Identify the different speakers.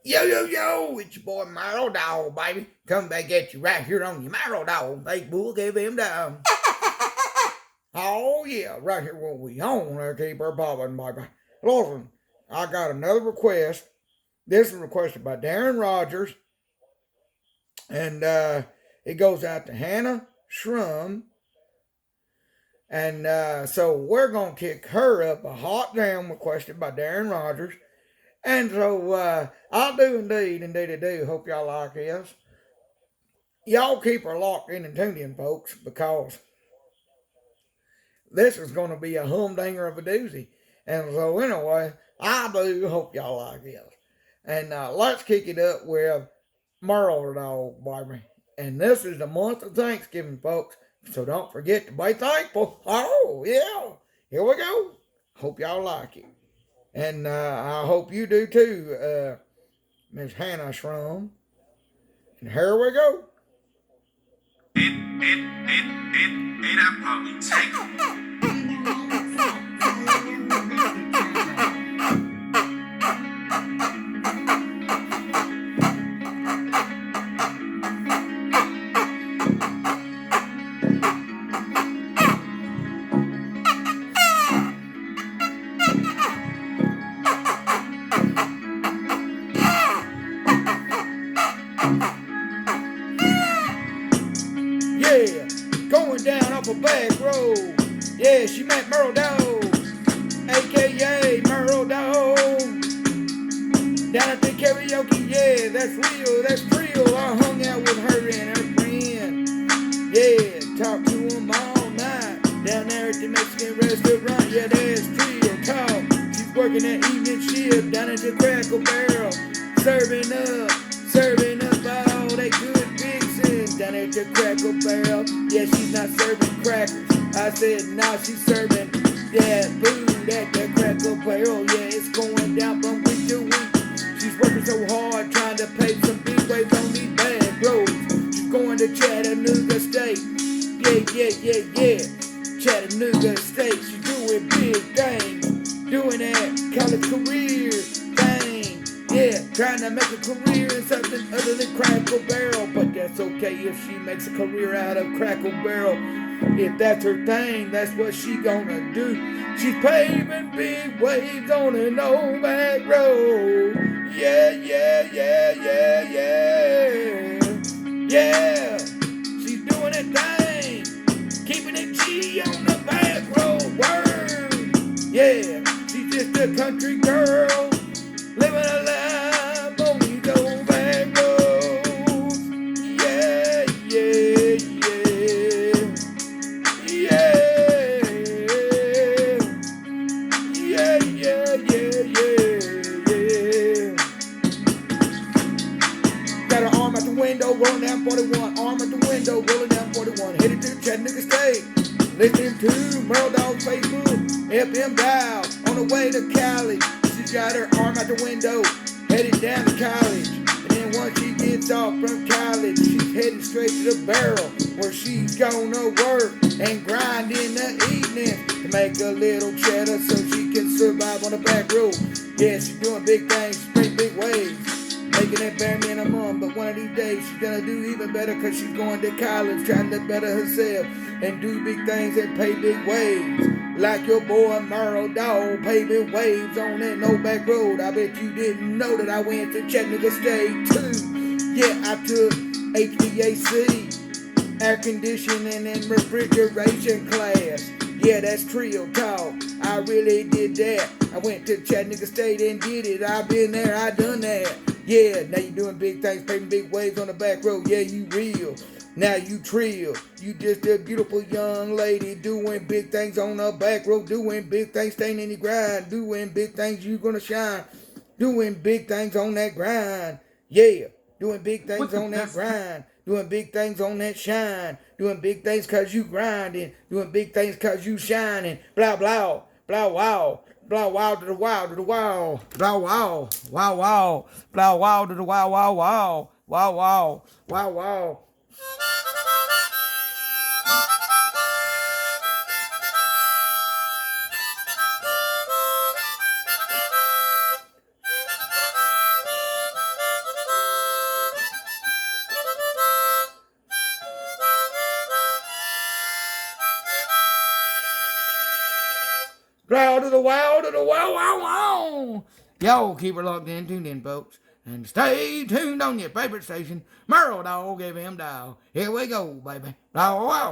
Speaker 1: Yo, yo, yo, it's your boy Marrow Dog, baby. Come back at you right here on your Marrow Dog Facebook, give him down. Oh, yeah, right here where we on there, keep her popping, baby. Listen, I got another request. This is requested by Darren Rogers, and it goes out to Hannah Shrum. And so we're going to kick her up a hot jam requested by Darren Rogers. And so I do indeed, hope y'all like this. Y'all keep her locked in and tuned in, folks, because this is going to be a humdinger of a doozy. And so, anyway, I do hope y'all like this. And let's kick it up with Merle Dog, baby. And this is the month of Thanksgiving, folks. So don't forget to be thankful. Oh, yeah. Here we go. Hope y'all like it. And I hope you do too, Miss Hannah Shrum. And here we go. That probably take Yeah, going down off a back road. Yeah, she met Merle Dog, aka Merle Dog. Down at the karaoke, yeah, that's real, that's real. I hung out with her and her friend. Yeah, talked to them all night. Down there at the Mexican restaurant, yeah, that's real talk. She's working that evening shift down at the Crackle Barrel. Serving up all that good fixings down at the Crackle Barrel. Yeah, she's not serving crackers. I said, nah, she's serving that food at the Crackle Barrel. Yeah, it's going down from week to week. She's working so hard trying to pay some big waves on these bad roads. She's going to Chattanooga State. Yeah. Chattanooga State. She's doing big things. Doing that college career thing. Yeah, trying to make a career in something other than Crackle Barrel. But that's okay if she makes a career out of Crackle Barrel. If that's her thing, that's what she gonna do. She's paving big waves on an old back road. Yeah. Yeah, she's doing that thing. Keeping it G on the back road. Word. Yeah, she's just a country girl. Living a life on these old back roads. Yeah. Got an arm out the window, rolling down 41. Arm out the window, rolling down 41. Headed to Chattanooga State. Listening to Merle Dog Facebook, FM dial. On the way to college. She's got her arm out the window, headed down to college. And then once she gets off from college, she's heading straight to the barrel, where she's gonna work and grind in the evening to make a little cheddar so she can survive on the back road. Yeah, she's doing big things, straight big waves, making that bare minimum. But one of these days she's gonna do even better, cause she's going to college, trying to better herself and do big things and pay big waves. Like your boy Merle Dog, paving waves on that no back road. I bet you didn't know that I went to Chattanooga State too. Yeah, I took HVAC, air conditioning and refrigeration class. Yeah, that's trio talk. I really did that. I went to Chattanooga State and did it. I've been there, I done that. Yeah, now you doing big things, paving big waves on the back road. Yeah, you real. Now you trill. You just a beautiful young lady doing big things on the back road, doing big things, staying in the grind, doing big things, you gonna shine, doing big things on that grind. Yeah, doing big things on that grind, doing big things on that shine, doing big things cause you grinding, doing big things cause you shining, blah blah, blah wow. Blah wow to the wow to the wow. Blah wow. Wow wow. Blah wow to the wow wow wow. Wow wow. Wow wow. Growl to the wow, to the wow, wow, wow. Y'all keep her locked in, tuned in, folks. And stay tuned on your favorite station. Merle Dog FM dial. Here we go, baby. Wow, wow.